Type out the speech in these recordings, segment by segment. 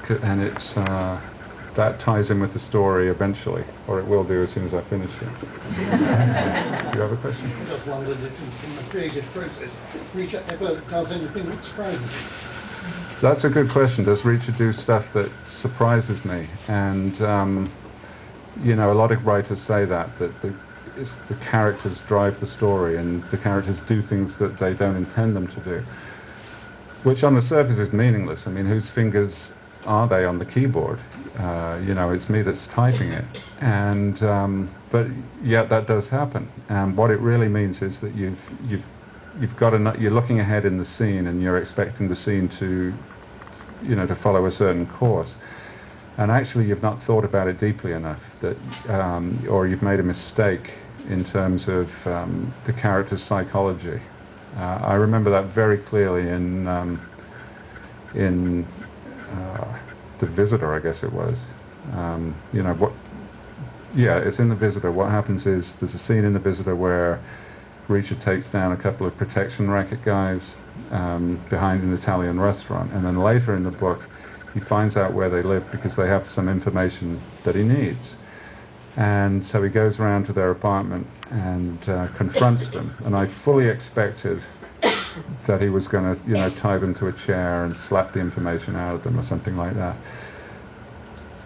and it's that ties in with the story eventually, or it will do as soon as I finish it. Do you have a question? I just wondered if in the creative process, Reacher ever does anything that surprises you? That's a good question. Does Reacher do stuff that surprises me? And you know, a lot of writers say that the characters drive the story, and the characters do things that they don't intend them to do, which on the surface is meaningless. I mean, whose fingers are they on the keyboard? You know, it's me that's typing it, and but yet that does happen. And what it really means is that you've got you're looking ahead in the scene, and you're expecting the scene to, you know, to follow a certain course. And actually, you've not thought about it deeply enough, that, or you've made a mistake in terms of the character's psychology. I remember that very clearly in The Visitor, I guess it was. You know, it's in The Visitor. What happens is there's a scene in The Visitor where Reacher takes down a couple of protection racket guys behind an Italian restaurant, and then later in the book he finds out where they live because they have some information that he needs. And so he goes around to their apartment and confronts them. And I fully expected that he was going to, you know, tie them to a chair and slap the information out of them or something like that.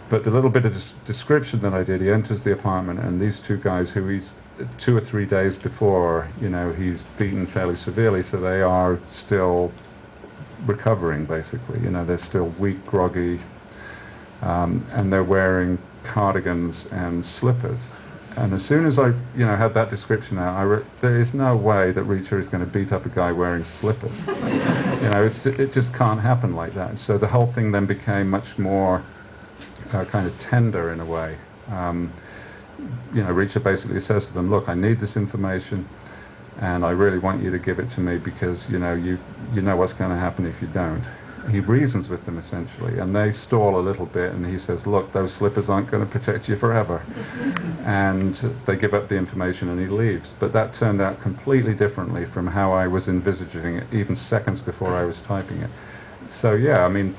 But the little bit of description that I did, he enters the apartment, and these two guys who he's 2 or 3 days before, you know, he's beaten fairly severely, so they are still recovering, basically. You know, they're still weak, groggy, and they're wearing cardigans and slippers. And as soon as I, you know, had that description out, there is no way that Reacher is going to beat up a guy wearing slippers. You know, it just can't happen like that. So the whole thing then became much more kind of tender in a way. You know, Reacher basically says to them, look, I need this information, and I really want you to give it to me because, you know what's going to happen if you don't. He reasons with them, essentially, and they stall a little bit, and he says, look, those slippers aren't going to protect you forever. And they give up the information, and he leaves. But that turned out completely differently from how I was envisaging it, even seconds before I was typing it. So, yeah, I mean,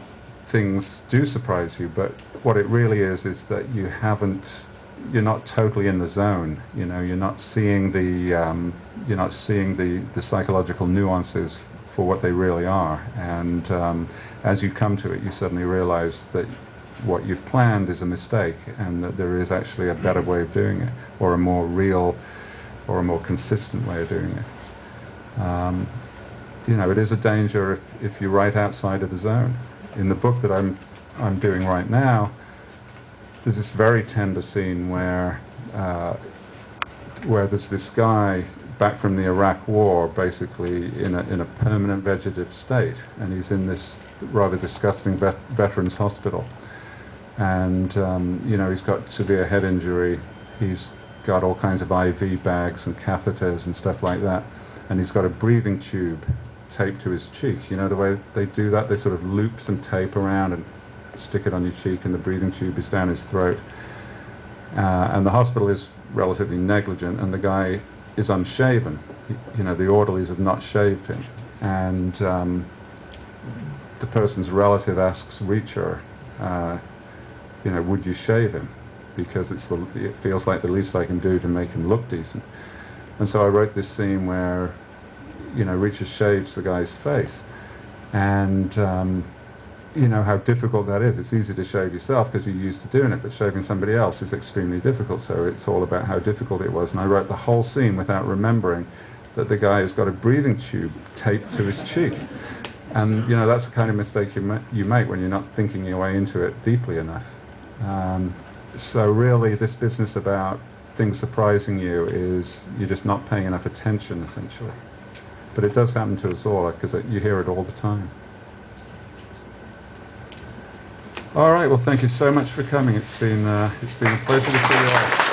things do surprise you, but what it really is that you're not totally in the zone. You know, you're not seeing the psychological nuances for what they really are. And as you come to it, you suddenly realize that what you've planned is a mistake, and that there is actually a better way of doing it, or a more real, or a more consistent way of doing it. You know, it is a danger if you write outside of the zone. In the book that I'm doing right now, there's this very tender scene where there's this guy back from the Iraq War, basically in a permanent vegetative state, and he's in this rather disgusting veterans hospital, and you know, he's got severe head injury, he's got all kinds of IV bags and catheters and stuff like that, and he's got a breathing tube taped to his cheek. You know the way they do that? They sort of loop some tape around and stick it on your cheek, and the breathing tube is down his throat. And the hospital is relatively negligent, and the guy is unshaven. You know, the orderlies have not shaved him. And the person's relative asks Reacher, you know, would you shave him? Because it feels like the least I can do to make him look decent. And so I wrote this scene where, you know, Reacher shaves the guy's face. And you know how difficult that is. It's easy to shave yourself because you're used to doing it, but shaving somebody else is extremely difficult. So it's all about how difficult it was. And I wrote the whole scene without remembering that the guy has got a breathing tube taped to his cheek. And you know, that's the kind of mistake you make when you're not thinking your way into it deeply enough. So really, this business about things surprising you is you're just not paying enough attention, essentially. But it does happen to us all, because you hear it all the time. All right, well, thank you so much for coming. It's been a pleasure to see you all.